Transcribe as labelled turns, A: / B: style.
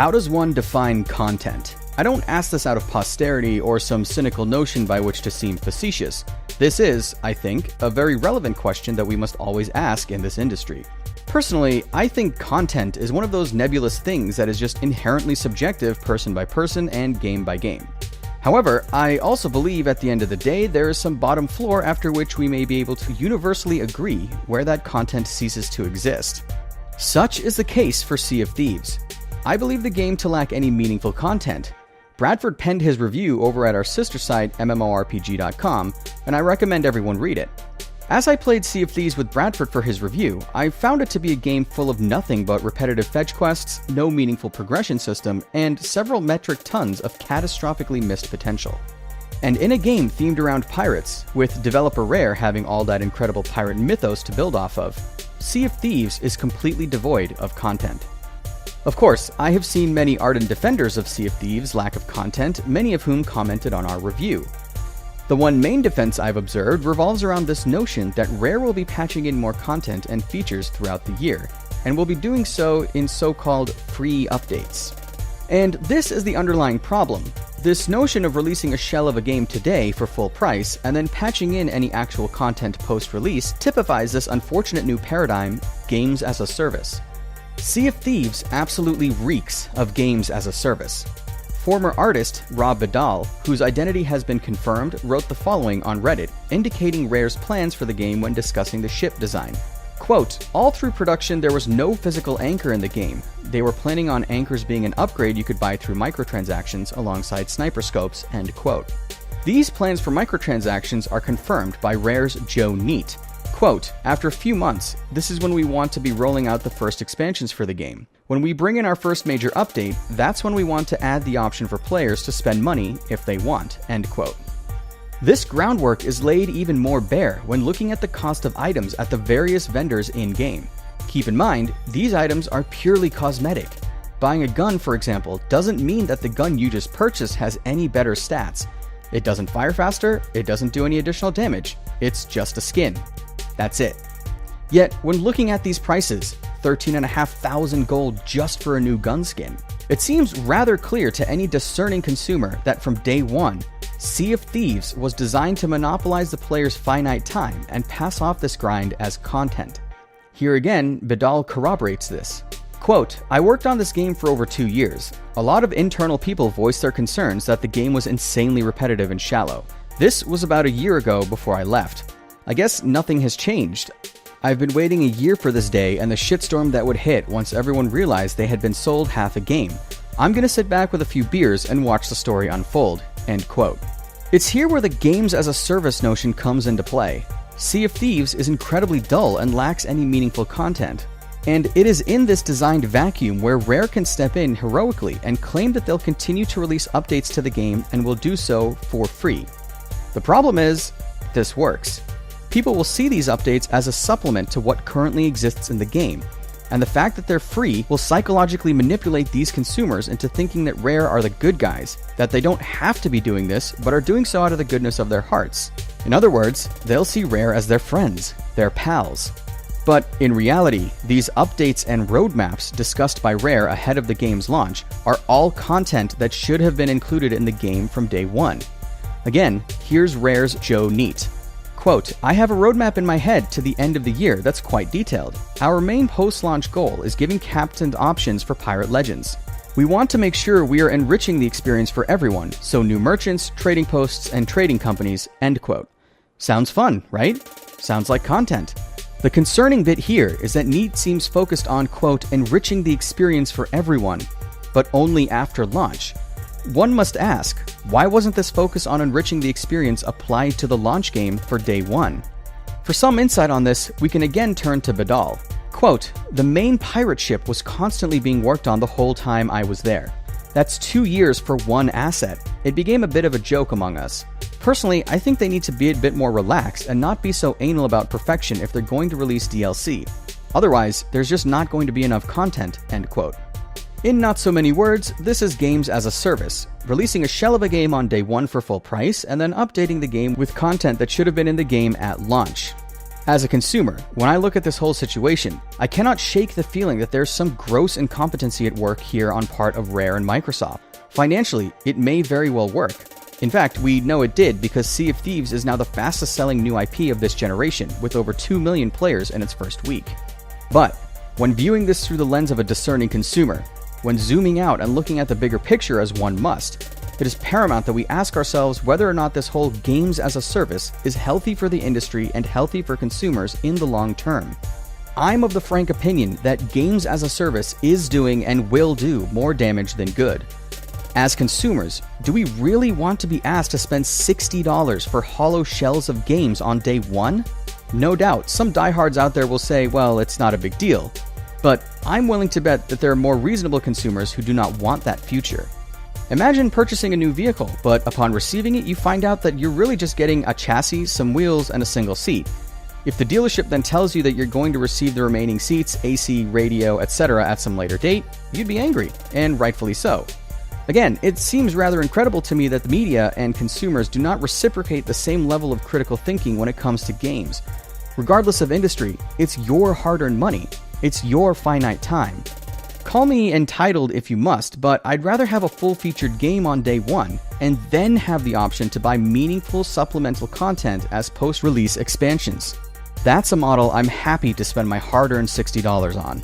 A: How does one define content? I don't ask this out of posterity or some cynical notion by which to seem facetious. This is, I think, a very relevant question that we must always ask in this industry. Personally, I think content is one of those nebulous things that is just inherently subjective person by person and game by game. However, I also believe at the end of the day there is some bottom floor after which we may be able to universally agree where that content ceases to exist. Such is the case for Sea of Thieves. I believe the game to lack any meaningful content. Bradford penned his review over at our sister site mmorpg.com, and I recommend everyone read it. As I played Sea of Thieves with Bradford for his review, I found it to be a game full of nothing but repetitive fetch quests, no meaningful progression system, and several metric tons of catastrophically missed potential. And in a game themed around pirates, with developer Rare having all that incredible pirate mythos to build off of, Sea of Thieves is completely devoid of content. Of course, I have seen many ardent defenders of Sea of Thieves' lack of content, many of whom commented on our review. The one main defense I've observed revolves around this notion that Rare will be patching in more content and features throughout the year, and will be doing so in so-called free updates. And this is the underlying problem. This notion of releasing a shell of a game today for full price and then patching in any actual content post-release typifies this unfortunate new paradigm, games as a service. Sea of Thieves absolutely reeks of games as a service. Former artist Rob Vidal, whose identity has been confirmed, wrote the following on Reddit, indicating Rare's plans for the game when discussing the ship design. Quote, "All through production there was no physical anchor in the game. They were planning on anchors being an upgrade you could buy through microtransactions alongside sniper scopes," end quote. These plans for microtransactions are confirmed by Rare's Joe Neate. Quote, "After a few months, this is when we want to be rolling out the first expansions for the game. When we bring in our first major update, that's when we want to add the option for players to spend money if they want," end quote. This groundwork is laid even more bare when looking at the cost of items at the various vendors in-game. Keep in mind, these items are purely cosmetic. Buying a gun, for example, doesn't mean that the gun you just purchased has any better stats. It doesn't fire faster, it doesn't do any additional damage, it's just a skin. That's it. Yet, when looking at these prices, 13,500 gold just for a new gun skin, it seems rather clear to any discerning consumer that from day one, Sea of Thieves was designed to monopolize the player's finite time and pass off this grind as content. Here again, Vidal corroborates this. Quote, "I worked on this game for over 2 years. A lot of internal people voiced their concerns that the game was insanely repetitive and shallow. This was about a year ago before I left. I guess nothing has changed. I've been waiting a year for this day and the shitstorm that would hit once everyone realized they had been sold half a game. I'm gonna sit back with a few beers and watch the story unfold," end quote. It's here where the games as a service notion comes into play. Sea of Thieves is incredibly dull and lacks any meaningful content. And it is in this designed vacuum where Rare can step in heroically and claim that they'll continue to release updates to the game and will do so for free. The problem is, this works. People will see these updates as a supplement to what currently exists in the game, and the fact that they're free will psychologically manipulate these consumers into thinking that Rare are the good guys, that they don't have to be doing this, but are doing so out of the goodness of their hearts. In other words, they'll see Rare as their friends, their pals. But in reality, these updates and roadmaps discussed by Rare ahead of the game's launch are all content that should have been included in the game from day one. Again, here's Rare's Joe Neate. Quote, "I have a roadmap in my head to the end of the year that's quite detailed. Our main post-launch goal is giving captained options for Pirate Legends. We want to make sure we are enriching the experience for everyone, so new merchants, trading posts, and trading companies," end quote. Sounds fun, right? Sounds like content. The concerning bit here is that Neate seems focused on, quote, "enriching the experience for everyone," but only after launch. One must ask, why wasn't this focus on enriching the experience applied to the launch game for day one? For some insight on this, we can again turn to Vidal. Quote, "The main pirate ship was constantly being worked on the whole time I was there. That's 2 years for one asset. It became a bit of a joke among us. Personally, I think they need to be a bit more relaxed and not be so anal about perfection if they're going to release DLC. Otherwise, there's just not going to be enough content," end quote. In not so many words, this is games as a service, releasing a shell of a game on day one for full price and then updating the game with content that should have been in the game at launch. As a consumer, when I look at this whole situation, I cannot shake the feeling that there's some gross incompetency at work here on part of Rare and Microsoft. Financially, it may very well work. In fact, we know it did because Sea of Thieves is now the fastest selling new IP of this generation, with over 2 million players in its first week. But when viewing this through the lens of a discerning consumer, when zooming out and looking at the bigger picture as one must, it is paramount that we ask ourselves whether or not this whole games as a service is healthy for the industry and healthy for consumers in the long term. I'm of the frank opinion that games as a service is doing and will do more damage than good. As consumers, do we really want to be asked to spend $60 for hollow shells of games on day one? No doubt, some diehards out there will say, well, it's not a big deal. But I'm willing to bet that there are more reasonable consumers who do not want that future. Imagine purchasing a new vehicle, but upon receiving it, you find out that you're really just getting a chassis, some wheels, and a single seat. If the dealership then tells you that you're going to receive the remaining seats, AC, radio, etc. at some later date, you'd be angry, and rightfully so. Again, it seems rather incredible to me that the media and consumers do not reciprocate the same level of critical thinking when it comes to games. Regardless of industry, it's your hard-earned money. It's your finite time. Call me entitled if you must, but I'd rather have a full-featured game on day one, and then have the option to buy meaningful supplemental content as post-release expansions. That's a model I'm happy to spend my hard-earned $60 on.